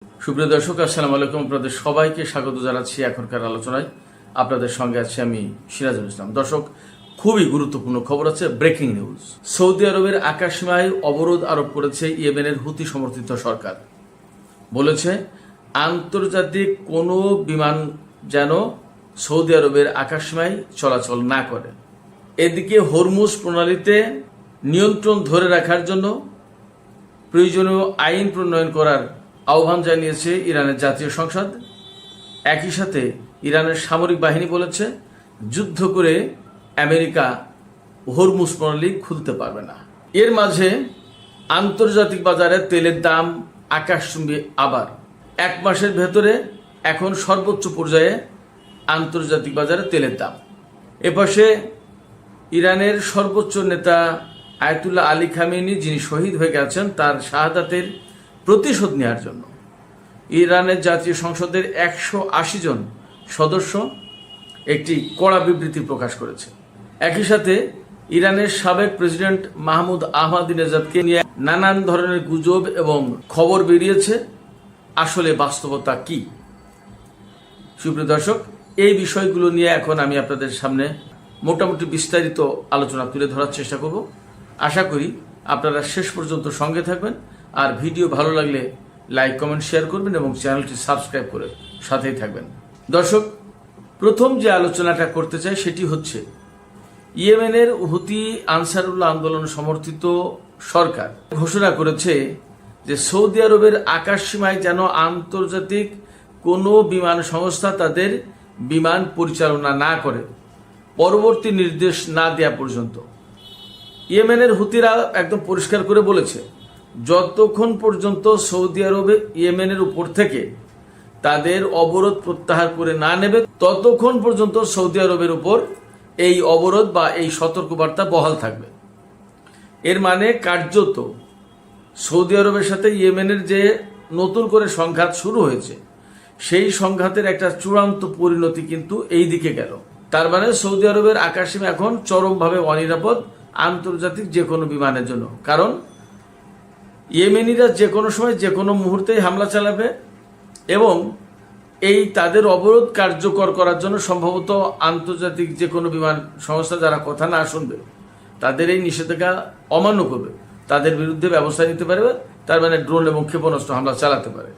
সুপ্রিয় দর্শক, আসসালামু আলাইকুম। আপনাদের সবাইকে স্বাগত জানাচ্ছি এখনকার আলোচনায়। আপনাদের সঙ্গে আছি আমি সিরাজুল ইসলাম। দর্শক, খুবই গুরুত্বপূর্ণ খবর আছে, ব্রেকিং নিউজ। সৌদি আরবের আকাশসীমায় অবরোধ আরোপ করেছে ইয়েমেনের হুতি সমর্থিত সরকার। বলেছে আন্তর্জাতিক কোনো বিমান যেন সৌদি আরবের আকাশসীমায় চলাচল না করে। এদিকে হরমুজ প্রণালীতে নিয়ন্ত্রণ ধরে রাখার জন্য প্রয়োজনীয় আইন প্রণয়ন করার আহ্বান জানিয়েছে ইরানের জাতীয় সংসদ। একই সাথে ইরানের সামরিক বাহিনী বলেছে যুদ্ধ করে আমেরিকা হরমুজ প্রণালী খুলতে পারবে না। এর মাঝে আন্তর্জাতিক বাজারে তেলের দাম আকাশচুম্বী। আবার এক মাসের ভেতরে এখন সর্বোচ্চ পর্যায়ে আন্তর্জাতিক বাজারে তেলের দাম। এপাশে ইরানের সর্বোচ্চ নেতা আয়াতুল্লাহ আলী খামেনি, যিনি শহীদ হয়ে গেছেন, তার শাহাদাতের প্রতিশোধ নেওয়ার জন্য ইরানের জাতীয় সংসদের 180 জন সদস্য একটি কড়া বিবৃতি প্রকাশ করেছে। একই সাথে ইরানের সাবেক প্রেসিডেন্ট মাহমুদ আহমাদিনেজাদকে নিয়ে নানান ধরনের গুজব এবং খবর বেরিয়েছে। আসলে বাস্তবতা কি? সুপ্রিয় দর্শক, এই বিষয়গুলো নিয়ে এখন আমি আপনাদের সামনে মোটামুটি বিস্তারিত আলোচনা তুলে ধরার চেষ্টা করব। আশা করি আপনারা শেষ পর্যন্ত সঙ্গে থাকবেন। আর ভিডিও ভালো লাগলে লাইক, কমেন্ট, শেয়ার করবেন এবং চ্যানেলটি সাবস্ক্রাইব করে সাথেই থাকবেন। দর্শক, প্রথম যে আলোচনাটা করতে চাই সেটি হচ্ছে ইয়েমেনের হুতি আনসারুল্লাহ আন্দোলন সমর্থিত সরকার ঘোষণা করেছে যে সৌদি আরবের আকাশসীমায় যেন আন্তর্জাতিক কোনো বিমান সংস্থা তাদের বিমান পরিচালনা না করে পরবর্তী নির্দেশ না দেওয়া পর্যন্ত। ইয়েমেনের হুতিরা একদম পরিষ্কার করে বলেছে যতক্ষণ পর্যন্ত সৌদি আরবে ইয়েমেনের উপর থেকে তাদের অবরোধ প্রত্যাহার করে না নেবে ততক্ষণ পর্যন্ত সৌদি আরবের উপর এই অবরোধ বা এই সতর্কবার্তা বহাল থাকবে। এর মানে কার্যত সৌদি আরবের সাথে ইয়েমেনের যে নতুন করে সংঘাত শুরু হয়েছে সেই সংঘাতের একটা চূড়ান্ত পরিণতি কিন্তু এই দিকে গেল। তার মানে সৌদি আরবের আকাশসীমা এখন চরমভাবে অনিরাপদ আন্তর্জাতিক যে কোনো বিমানের জন্য। কারণ ইয়েমেনিরা যে কোনো সময় যে কোনো মুহূর্তেই হামলা চালাবে এবং এই তাদের অবরোধ কার্যকর করার জন্য সম্ভবত আন্তর্জাতিক যে কোনো বিমান সংস্থা যারা কথা না শুনবে, তাদের এই নিষেধাজ্ঞা অমান্য করবে, তাদের বিরুদ্ধে ব্যবস্থা নিতে পারবে। তার মানে ড্রোন এবং ক্ষেপণাস্ত্র হামলা চালাতে পারে।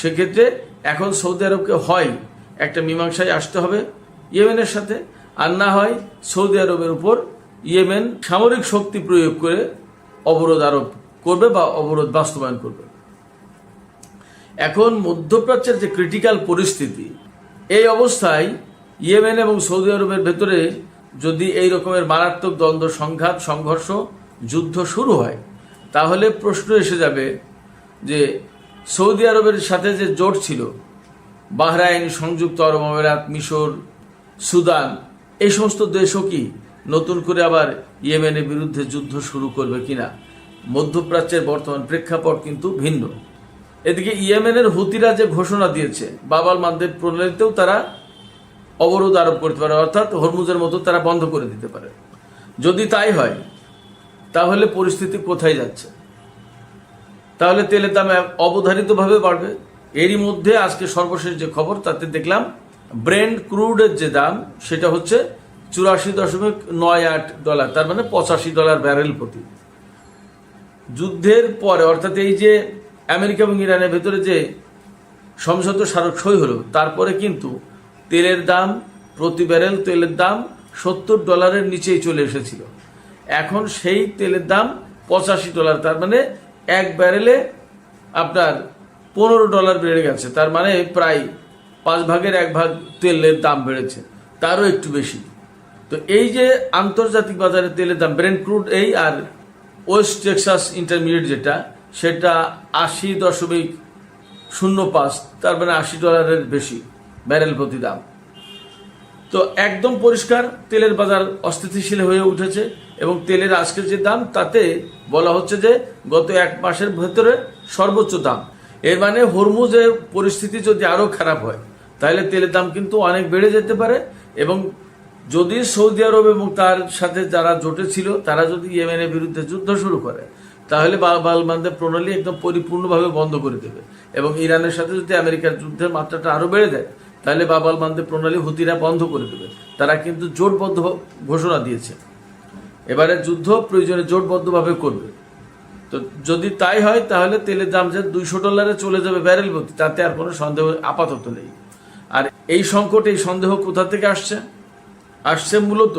সেক্ষেত্রে এখন সৌদি আরবকে হয় একটা মীমাংসায় আসতে হবে ইয়েমেনের সাথে, আর না হয় সৌদি আরবের উপর ইয়েমেন সামরিক শক্তি প্রয়োগ করে অবরোধ আরোপ করবে বা অবরোধ বাস্তবায়ন করবে। এখন মধ্যপ্রাচ্যের যে ক্রিটিক্যাল পরিস্থিতি, এই অবস্থায় ইয়েমেন এবং সৌদি আরবের ভেতরে যদি এই রকমের মারাত্মক দ্বন্দ্ব, সংঘাত, সংঘর্ষ, যুদ্ধ শুরু হয়, তাহলে প্রশ্ন এসে যাবে যে সৌদি আরবের সাথে যে জোট ছিল বাহরাইন, সংযুক্ত আরব আমিরাত, মিশর, সুদান, এই সমস্ত দেশও কি নতুন করে আবার ইয়েমেনের বিরুদ্ধে যুদ্ধ শুরু করবে কিনা? মধ্যপ্রাচ্যের বর্তমান প্রেক্ষাপট কিন্তু ভিন্ন। এদিকে ইয়েমেনের হুতিরা যে ঘোষণা দিয়েছে বাবাল মানদেব প্রণালীতেও তারা অবরোধ আরোপ করতে পারে, অর্থাৎ হরমুজের মতো তারা বন্ধ করে দিতে পারে। যদি তাই হয় তাহলে পরিস্থিতি কোথায় যাচ্ছে? তাহলে তেলের দাম অবধারিতভাবে বাড়বে। এরই মধ্যে আজকে সর্বশেষ যে খবর তাতে দেখলাম ব্রেন্ট ক্রুডের যে দাম সেটা হচ্ছে $84.98, তার মানে $85 ব্যারেল প্রতি। যুদ্ধের পরে, অর্থাৎ এই যে আমেরিকা এবং ইরানের ভেতরে যে সমঝোতা স্মারক সই হলো, তারপরে কিন্তু তেলের দাম, প্রতি ব্যারেল তেলের দাম $70 নিচেই চলে এসেছিল। এখন সেই তেলের দাম $85, তার মানে এক ব্যারেলে আপনার $15 বেড়ে গেছে। তার মানে প্রায় 5 ভাগের 1 ভাগ তেলের দাম বেড়েছে, তারও একটু বেশি। তো এই যে আন্তর্জাতিক বাজারে তেলের দাম, ব্রেন্ট ক্রুড এই আর ওয়েস্ট টেক্সাস ইন্টারমিডিয়েট যেটা, সেটা 80.05, তার মানে $80 বেশি ব্যারেল প্রতি দাম। তো একদম পরিষ্কার তেলের বাজার অস্থিতিশীল হয়ে উঠেছে এবং তেলের আজকের যে দাম তাতে বলা হচ্ছে যে গত 1 মাসের ভেতরে সর্বোচ্চ দাম। এর মানে হরমুজের পরিস্থিতি যদি আরও খারাপ হয় তাহলে তেলের দাম কিন্তু অনেক বেড়ে যেতে পারে। এবং যদি সৌদি আরব এবং তার সাথে যারা জোটে ছিল তারা যদি ইয়েমেনের বিরুদ্ধে যুদ্ধ শুরু করে তাহলে বাবাল মানদেব প্রণালী একদম পরিপূর্ণভাবে বন্ধ করে দেবে। এবং ইরানের সাথে যদি আমেরিকার যুদ্ধের মাত্রাটা আরো বেড়ে দেয়, তাহলে বাব আল মানদেব প্রণালী হুতিরা বন্ধ করে দেবে। তারা কিন্তু জোটবদ্ধ ঘোষণা দিয়েছে, এবারে যুদ্ধ প্রয়োজনে জোটবদ্ধভাবে করবে। তো যদি তাই হয় তাহলে তেলের দাম যে $200 চলে যাবে ব্যারেল প্রতি, তাতে আর কোনো সন্দেহ আপাতত নেই। আর এই সংকট, এই সন্দেহ কোথা থেকে আসছে মূলত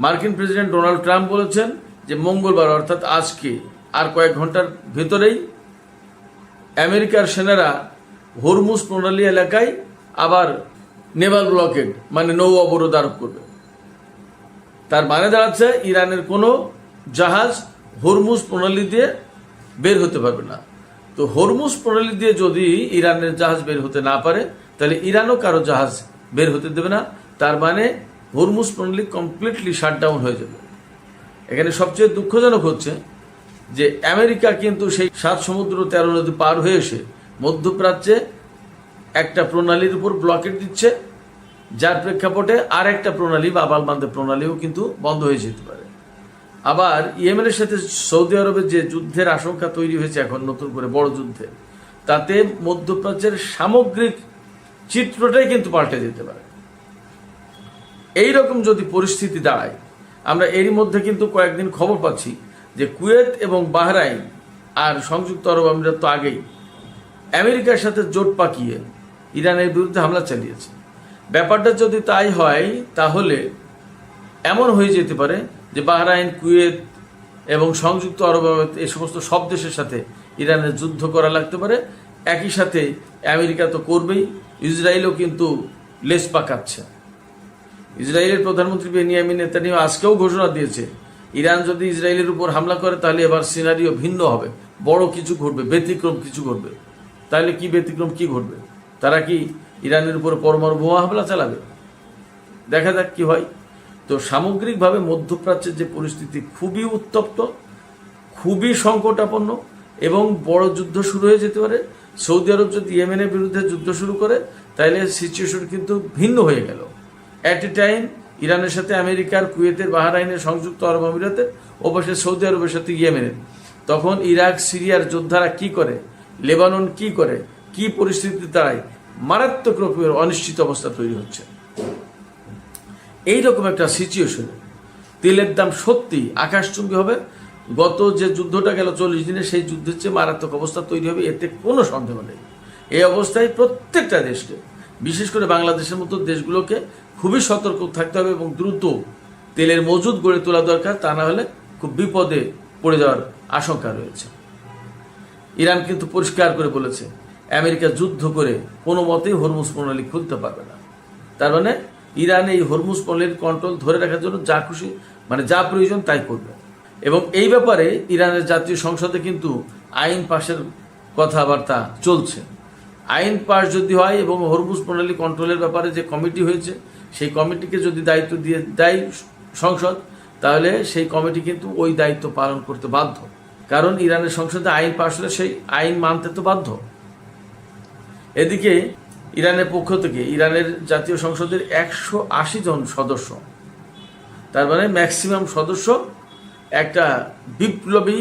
মার্কিন প্রেসিডেন্ট ডোনাল্ড ট্রাম্প বলেছেন যে মঙ্গলবার অর্থাৎ আজকে আর কয়েক ঘন্টার ভেতরেই আমেরিকার সেনারা হরমুজ প্রণালী এলাকায় আবার নেভাল ব্লকেড মানে নৌ অবরোধ আরোপ করবে। তার মানে দাঁড়াচ্ছে ইরানের কোনো জাহাজ হরমুজ প্রণালী দিয়ে বের হতে পারবে না। তো হরমুজ প্রণালী দিয়ে যদি ইরানের জাহাজ বের হতে না পারে, তাহলে ইরানও কারো জাহাজ বের হতে দেবে না। তার মানে হরমুজ প্রণালী কমপ্লিটলি শাটডাউন হয়ে যাবে। এখানে সবচেয়ে দুঃখজনক হচ্ছে যে আমেরিকা কিন্তু সেই 7 সমুদ্র 13 নদী পার হয়ে এসে মধ্যপ্রাচ্যে একটা প্রণালীর উপর ব্লকেট দিচ্ছে, যার প্রেক্ষাপটে আর একটা প্রণালী বাব আল মানদেব প্রণালীও কিন্তু বন্ধ হয়ে যেতে পারে। আবার ইয়েমেনের সাথে সৌদি আরবের যে যুদ্ধের আশঙ্কা তৈরি হয়েছে এখন নতুন করে বড় যুদ্ধে, তাতে মধ্যপ্রাচ্যের সামগ্রিক চিত্রটাই কিন্তু পাল্টে যেতে পারে। এই রকম যদি পরিস্থিতি দাঁড়ায়, আমরা এরই মধ্যে কিন্তু কয়েকদিন খবর পাচ্ছি যে কুয়েত এবং বাহরাইন আর সংযুক্ত আরব আমিরাত তো আগেই আমেরিকার সাথে জোট পাকিয়ে ইরানের বিরুদ্ধে হামলা চালিয়েছে। ব্যাপারটা যদি তাই হয় তাহলে এমন হয়ে যেতে পারে যে বাহরাইন, কুয়েত এবং সংযুক্ত আরব আমিরাত এই সমস্ত সব দেশের সাথে ইরানের যুদ্ধ করা লাগতে পারে। একই সাথে আমেরিকা তো করবেই, ইসরায়েলও কিন্তু লেজ পাকাচ্ছে। ইসরায়েলের প্রধানমন্ত্রী বেনিয়ামিন নেতানিয়াহু আজকেও ঘোষণা দিয়েছে, ইরান যদি ইসরায়েলের উপর হামলা করে তাহলে এবার সিনারিও ভিন্ন হবে, বড় কিছু ঘটবে, ব্যতিক্রম কিছু ঘটবে। তাহলে কি ব্যতিক্রম কি ঘটবে? তারা কি ইরানের উপর পরমাণু বোমা হামলা চালাবে? দেখা যাক কি হয়। তো সামগ্রিকভাবে মধ্যপ্রাচ্যের যে পরিস্থিতি খুবই উত্তপ্ত, খুবই সংকটাপন্ন এবং বড় যুদ্ধ শুরু হয়ে যেতে পারে। সৌদি আরব যদি ইয়েমেনের বিরুদ্ধে যুদ্ধ শুরু করে তাহলে সিচুয়েশন কিন্তু ভিন্ন হয়ে গেল। অ্যাট এ টাইম ইরানের সাথে আমেরিকার, কুয়েতের, বাহরাইনের, সংযুক্ত আরব আমিরাতের, ওপাশে সৌদি আরবের সাথে ইয়েমেনের। তখন ইরাক, সিরিয়ার যোদ্ধারা কি করে, লেবানন কি করে, কি পরিস্থিতি দাঁড়ায়, মারাত্মক রকমের অনিশ্চিত অবস্থা তৈরি হচ্ছে। এইরকম একটা সিচুয়েশনে তেলের দাম সত্যি আকাশচুম্বী হবে। গত যে যুদ্ধটা গেল 40 দিনে, সেই যুদ্ধের চেয়ে মারাত্মক অবস্থা তৈরি হবে, এতে কোনো সন্দেহ নেই। এই অবস্থায় প্রত্যেকটা দেশকে, বিশেষ করে বাংলাদেশের মতো দেশগুলোকে খুবই সতর্ক থাকতে হবে এবং দ্রুত তেলের মজুদ গড়ে তোলা দরকার। তা না হলে খুব বিপদে পড়ে যাওয়ার আশঙ্কা রয়েছে। ইরান কিন্তু পরিষ্কার করে বলেছে আমেরিকা যুদ্ধ করে কোনো মতেই হরমুজ প্রণালী খুলতে পারবে না। তার মানে ইরান এই হরমুজ প্রণালীর কন্ট্রোল ধরে রাখার জন্য যা খুশি মানে যা প্রয়োজন তাই করবে। এবং এই ব্যাপারে ইরানের জাতীয় সংসদে কিন্তু আইন পাশের কথাবার্তা চলছে। আইন পাশ যদি হয় এবং হরমুজ প্রণালী কন্ট্রোলের ব্যাপারে যে কমিটি হয়েছে, সেই কমিটিকে যদি দায়িত্ব দিয়ে দেয় সংসদ, তাহলে সেই কমিটি কিন্তু ওই দায়িত্ব পালন করতে বাধ্য। কারণ ইরানের সংসদে আইন পাশ হলে সেই আইন মানতে তো বাধ্য। এদিকে ইরানের পক্ষ থেকে ইরানের জাতীয় সংসদের 180 জন সদস্য, তার মানে ম্যাক্সিমাম সদস্য একটা বিপ্লবী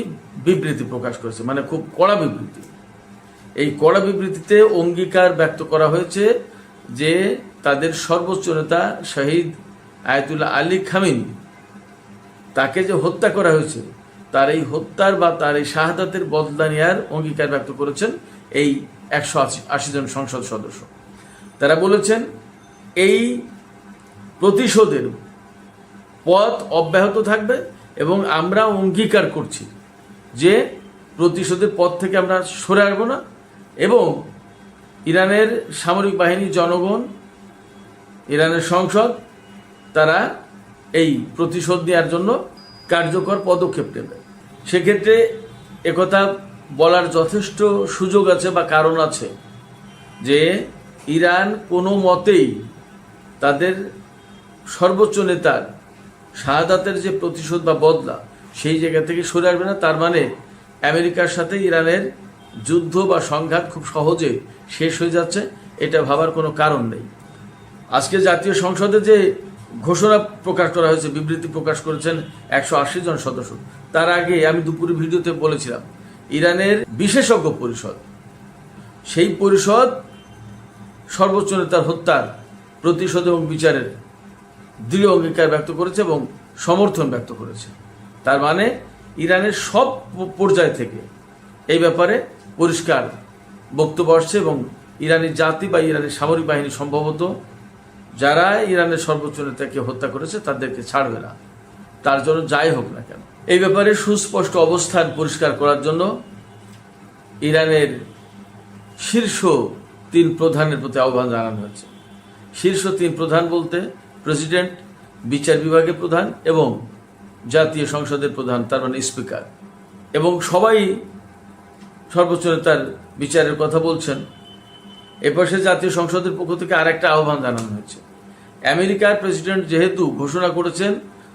বিবৃতি প্রকাশ করেছে, মানে খুব কড়া বিবৃতি। এই কড়া বিবৃতিতে অঙ্গীকার ব্যক্ত করা হয়েছে যে তাদের সর্বোচ্চ নেতা শহীদ আয়াতুল্লাহ আলী খামেনি, তাকে যে হত্যা করা হয়েছে, তার এই হত্যার বা তার এই শাহাদাতের বদলা নেওয়ার অঙ্গীকার ব্যক্ত করেছেন এই 180 জন সংসদ সদস্য। তারা বলেছেন এই প্রতিশোধের পথ অব্যাহত থাকবে এবং আমরা অঙ্গীকার করছি যে প্রতিশোধের পথ থেকে আমরা সরে আসবো না এবং ইরানের সামরিক বাহিনী, জনগণ, ইরানের সংসদ তারা এই প্রতিশোধ নেওয়ার জন্য কার্যকর পদক্ষেপ নেবে। সেক্ষেত্রে একথা বলার যথেষ্ট সুযোগ আছে বা কারণ আছে যে ইরান কোনো মতেই তাদের সর্বোচ্চ নেতার শাহাদাতের যে প্রতিশোধ বা বদলা, সেই জায়গা থেকে সরে আসবে না। তার মানে আমেরিকার সাথে ইরানের যুদ্ধ বা সংঘাত খুব সহজে শেষ হয়ে যাচ্ছে, এটা ভাবার কোনো কারণ নেই। আজকে জাতীয় সংসদে যে ঘোষণা প্রকাশ করা হয়েছে, বিবৃতি প্রকাশ করেছেন 180 জন সদস্য, তার আগে আমি দুপুরে ভিডিওতে বলেছিলাম ইরানের বিশেষজ্ঞ পরিষদ সেই পরিষদ সর্বোচ্চ নেতার হত্যার প্রতিশোধ এবং বিচারের দৃঢ় অঙ্গীকার ব্যক্ত করেছে এবং সমর্থন ব্যক্ত করেছে। তার মানে ইরানের সব পর্যায় থেকে এই ব্যাপারে পরিষ্কার বক্তব্য আসছে এবং ইরানি জাতি বা ইরানের সামরিক বাহিনী সম্ভবত যারা ইরানের সর্বোচ্চ নেতাকে হত্যা করেছে তাদেরকে ছাড়বে না, তার জন্য যাই হোক না কেন। এই ব্যাপারে সুস্পষ্ট অবস্থান পরিষ্কার করার জন্য ইরানের শীর্ষ 3 প্রধানের প্রতি আহ্বান জানানো হয়েছে। শীর্ষ 3 প্রধান বলতে প্রেসিডেন্ট, বিচার বিভাগের প্রধান এবং জাতীয় সংসদের প্রধান, তার মানে স্পিকার, এবং সবাই সর্বোচ্চ নেতার বিচারের কথা বলছেন। এপাশে জাতীয় সংসদের পক্ষ থেকে আরেকটা আহ্বান জানানো হয়েছে। আমেরিকার প্রেসিডেন্ট যেহেতু ঘোষণা করেছেন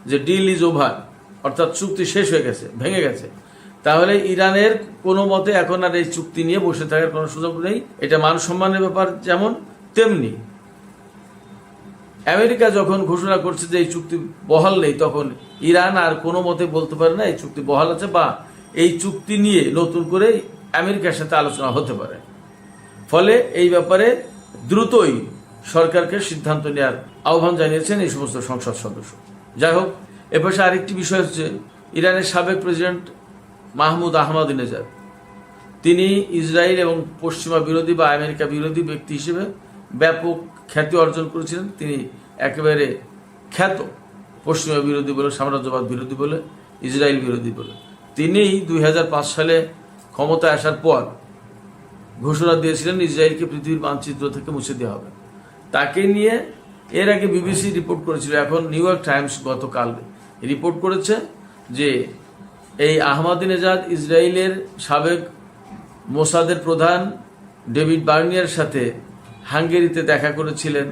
যে ডিল ইজ ওভার, অর্থাৎ চুক্তি শেষ হয়ে গেছে, ভেঙে গেছে, তাহলে ইরানের কোনো মতে এখন আর এই চুক্তি নিয়ে বসে থাকার কোনো সুযোগ নেই। এটা মান সম্মানের ব্যাপার যেমন, তেমনি আমেরিকা যখন ঘোষণা করছে যে এই চুক্তি বহাল নেই, তখন ইরান আর কোনো মতে বলতে পারে না এই চুক্তি বহাল আছে বা এই চুক্তি নিয়ে নতুন করে আমেরিকার সাথে আলোচনা হতে পারে। ফলে এই ব্যাপারে দ্রুতই সরকারকে সিদ্ধান্ত নেওয়ার আহ্বান জানিয়েছেন এই সমস্ত সংসদ সদস্য। যাই হোক, এপাশে আরেকটি বিষয় হচ্ছে ইরানের সাবেক প্রেসিডেন্ট মাহমুদ আহমাদিনেজাদ, তিনি ইসরায়েল এবং পশ্চিমা বিরোধী বা আমেরিকা বিরোধী ব্যক্তি হিসেবে ব্যাপক খ্যাতি অর্জন করেছিলেন। তিনি একেবারে খ্যাত পশ্চিমা বিরোধী বলে, সাম্রাজ্যবাদ বিরোধী বলে, ইসরায়েল বিরোধী বলে। তিনি 2005 সালে ক্ষমতায় আসার পর ঘোষণা দিয়েছিলেন ইসরায়েলকে পৃথিবীর মানচিত্র থেকে মুছে দেওয়া হবে। তাকে নিয়ে এর আগে বিবিসি রিপোর্ট করেছিল, এখন নিউ ইয়র্ক টাইমস গতকাল রিপোর্ট করেছে যে এই আহমাদিনেজাদ ইসরায়েলের সাবেক মোসাদের প্রধান ডেভিড বার্নিয়ার সাথে হাঙ্গেরিতে দেখা করেছিলেন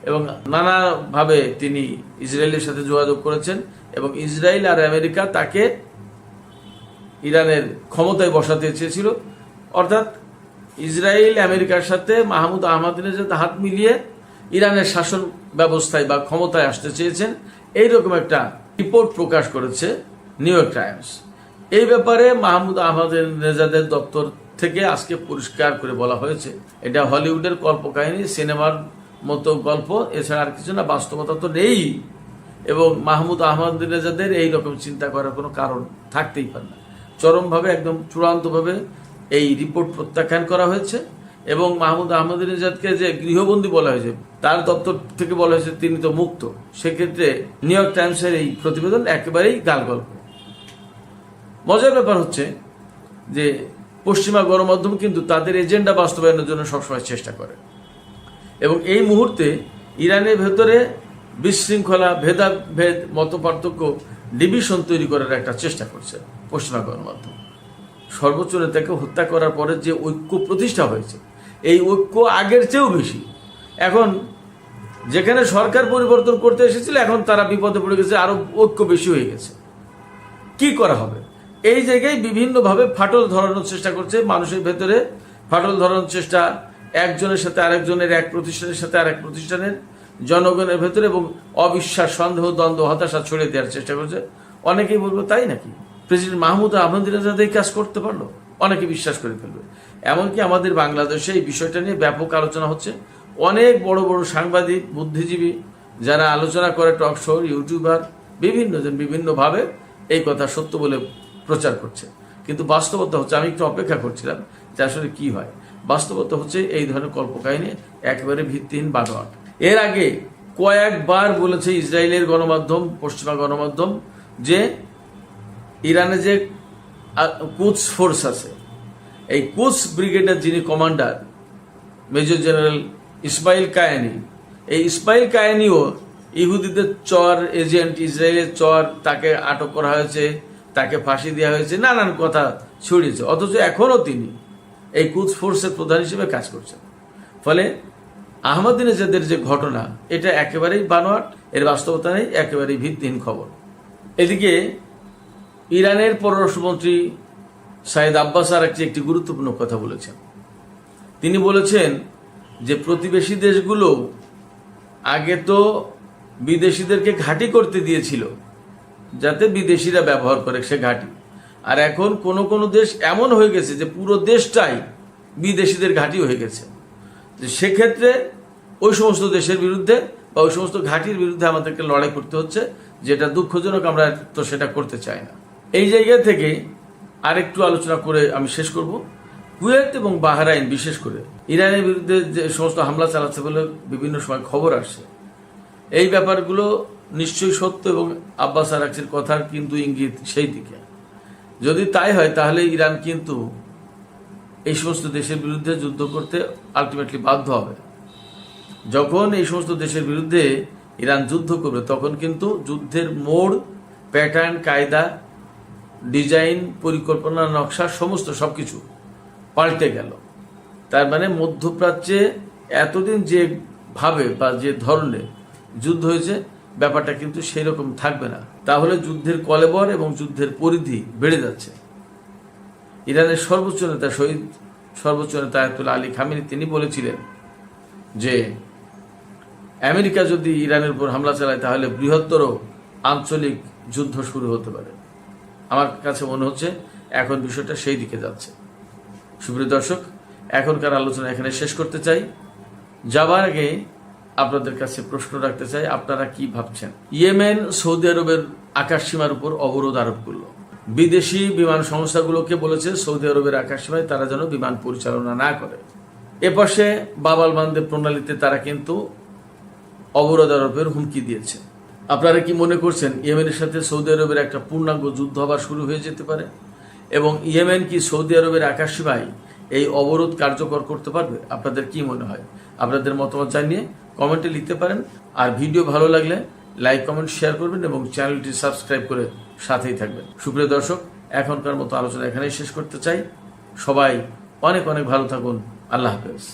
এবং নানাভাবে তিনি ইসরায়েলের সাথে যোগাযোগ করেছেন এবং ইসরায়েল আর আমেরিকা তাকে ইরানের ক্ষমতায় বসাতে চেয়েছিল। অর্থাৎ ইসরায়েল আমেরিকার সাথে মাহমুদ আহমাদিনেজাদ হাত মিলিয়ে ইরানের শাসন ব্যবস্থায় বা ক্ষমতায় আসতে চেয়েছেন, এইরকম একটা রিপোর্ট প্রকাশ করেছে নিউ ইয়র্ক টাইমস। এই ব্যাপারে মাহমুদ আহমাদিনেজাদের দপ্তর থেকে আজকে পরিষ্কার করে বলা হয়েছে এটা হলিউডের কল্পকাহিনী, সিনেমার মতো গল্প, এছাড়া আর কিছু না, বাস্তবতা তো নেই। এবং মাহমুদ আহমাদিনেজাদের এইরকম চিন্তা করার কোনো কারণ থাকতেই পারে না। চরমভাবে, একদম চূড়ান্তভাবে এই রিপোর্ট প্রত্যাখ্যান করা হয়েছে এবং মাহমুদ আহমাদিনেজাদকে যে গৃহবন্দী বলা হয়েছে, তার দপ্তর থেকে বলা হয়েছে তিনি তো মুক্ত। সেক্ষেত্রে নিউ ইয়র্ক টাইমসের এই প্রতিবেদন একেবারেই গালগল্প। মজার ব্যাপার হচ্ছে যে পশ্চিমা গণমাধ্যম কিন্তু তাদের এজেন্ডা বাস্তবায়নের জন্য সবসময় চেষ্টা করে এবং এই মুহূর্তে ইরানের ভেতরে বিশৃঙ্খলা, ভেদাভেদ, মত পার্থক্য, ডিভিশন তৈরি করার একটা চেষ্টা করছে পশ্চিমা গণমাধ্যম। সর্বোচ্চ নেতাকে হত্যা করার পরে যে ঐক্য প্রতিষ্ঠা হয়েছে, এই ঐক্য আগের চেয়েও বেশি। এখন যেখানে সরকার পরিবর্তন করতে এসেছিল, এখন তারা বিপদে পড়ে গেছে, আরো ঐক্য বেশি হয়ে গেছে। কি করা হবে? এই জায়গায় বিভিন্নভাবে ফাটল ধরানোর চেষ্টা করছে মানুষের ভেতরে। ফাটল ধরানোর চেষ্টা একজনের সাথে আরেকজনের, এক প্রতিষ্ঠানের সাথে আরেক প্রতিষ্ঠানের, জনগণের ভেতরে, এবং অবিশ্বাস, সন্দেহ, দ্বন্দ্ব, হতাশা ছড়িয়ে দেওয়ার চেষ্টা করছে। অনেকেই বলবো তাই নাকি প্রেসিডেন্ট মাহমুদ আহমাদিনেজাদ এই কাজ করতে পারলো? অনেকে বিশ্বাস করে ফেলবে। এমনকি আমাদের বাংলাদেশে এই বিষয়টা নিয়ে ব্যাপক আলোচনা হচ্ছে। অনেক বড় বড় সাংবাদিক, বুদ্ধিজীবী যারা আলোচনা করে, টক শো, ইউটিউবার, বিভিন্নজন বিভিন্নভাবে এই কথা সত্য বলে প্রচার করছে। কিন্তু বাস্তবতা হচ্ছে, আমি একটু অপেক্ষা করছিলাম যে আসলে কি হয়। বাস্তবতা হচ্ছে এই ধরনের কল্পকাহিনী একেবারে ভিত্তিহীন বানোয়াট। এর আগে কয়েকবার বলেছে ইসরায়েলের গণমাধ্যম, পশ্চিমা গণমাধ্যম, যে ইরানে যে কুদস ফোর্স আছে, এই কুদস ব্রিগেডের যিনি commander major general Ismail Kayani, এই ইসমাইল কায়ানিও ইহুদিদের চর এজেন্ট, ইসরায়েলের চর, তাকে আটক করা হয়েছে, তাকে ফাঁসি দেওয়া হয়েছে, নানান কথা ছড়িয়েছে। অথচ এখনও তিনি এই কুদস ফোর্সের প্রধান হিসেবে কাজ করছেন। ফলে আহমাদিনেজাদের যে ঘটনা, এটা একেবারেই বানোয়াট, এর বাস্তবতা নেই, একেবারেই ভিত্তিহীন খবর। এদিকে ইরানের পররাষ্ট্রমন্ত্রী সাইদ আব্বাস আর একটি গুরুত্বপূর্ণ কথা বলেছেন। তিনি বলেছেন যে প্রতিবেশী দেশগুলো আগে তো বিদেশিদেরকে ঘাঁটি করতে দিয়েছিল যাতে বিদেশিরা ব্যবহার করে সে ঘাঁটি, আর এখন কোনো কোনো দেশ এমন হয়ে গেছে যে পুরো দেশটাই বিদেশিদের ঘাঁটি হয়ে গেছে। যে সেক্ষেত্রে ওই সমস্ত দেশের বিরুদ্ধে বা ওই সমস্ত ঘাঁটির বিরুদ্ধে আমাদেরকে লড়াই করতে হচ্ছে, যেটা দুঃখজনক, আমরা তো সেটা করতে চাই না। এই জায়গা থেকে আরেকটু আলোচনা করে আমি শেষ করব। কুয়েত এবং বাহরাইন বিশেষ করে ইরানের বিরুদ্ধে যে সমস্ত হামলা চালাচ্ছে বলে বিভিন্ন সময় খবর আসছে, এই ব্যাপারগুলো নিশ্চয়ই সত্য এবং আব্বাস আরাকচির কথার কিন্তু ইঙ্গিত সেই দিকে। যদি তাই হয় তাহলে ইরান কিন্তু এই সমস্ত দেশের বিরুদ্ধে যুদ্ধ করতে আলটিমেটলি বাধ্য হবে। যখন এই সমস্ত দেশের বিরুদ্ধে ইরান যুদ্ধ করবে তখন কিন্তু যুদ্ধের মোড়, প্যাটার্ন, কায়দা, ডিজাইন, পরিকল্পনা, নকশা সমস্ত সবকিছু পাল্টে গেল। তার মানে মধ্যপ্রাচ্যে এতদিন যে ভাবে বা যে ধরনের যুদ্ধ হয়েছে ব্যাপারটা কিন্তু সেই রকম থাকবে না। তাহলে যুদ্ধের কলেবর এবং যুদ্ধের পরিধি বেড়ে যাচ্ছে। ইরানের সর্বোচ্চ নেতা সর্বোচ্চ নেতা আয়াতুল্লাহ আলী খামেনি তিনি বলেছিলেন যে আমেরিকা যদি ইরানের উপর হামলা চালায় তাহলে বৃহত্তর আঞ্চলিক যুদ্ধ শুরু হতে পারে। আমার কাছে মনে হচ্ছে এখন বিষয়টা সেই দিকে যাচ্ছে। সুপ্রিয় দর্শক, এখনকার আলোচনা এখানে শেষ করতে চাই। যাবার আগে আপনাদের কাছে প্রশ্ন রাখতে চাই, আপনারা কি ভাবছেন? ইয়েমেন সৌদি আরবের আকাশ সীমার উপর অবরোধ আরোপ করলো। বিদেশি বিমান সংস্থাগুলোকে বলেছে সৌদি আরবের আকাশ সীমায় তারা যেন বিমান পরিচালনা না করে। এপাশে বাবাল মানদেব প্রণালীতে তারা কিন্তু অবরোধ আরোপের হুমকি দিয়েছে। আপনারা কি মনে করছেন ইয়েমেনের সাথে সৌদি আরবের একটা পূর্ণাঙ্গ যুদ্ধ আবার শুরু হয়ে যেতে পারে? এবং ইয়েমেন কি সৌদি আরবের আকাশ সীমায় এই অবরোধ কার্যকর করতে পারবে? আপনাদের কি মনে হয়? আপনাদের মতামত জানিয়ে কমেন্টে লিখতে পারেন। আর ভিডিও ভালো লাগলে লাইক, কমেন্ট, শেয়ার করবেন এবং চ্যানেলটি সাবস্ক্রাইব করে সাথেই থাকবেন। সুপ্রিয় দর্শক, এখনকার মতো আলোচনা এখানেই শেষ করতে চাই। সবাই অনেক অনেক ভালো থাকুন। আল্লাহ হাফেজ।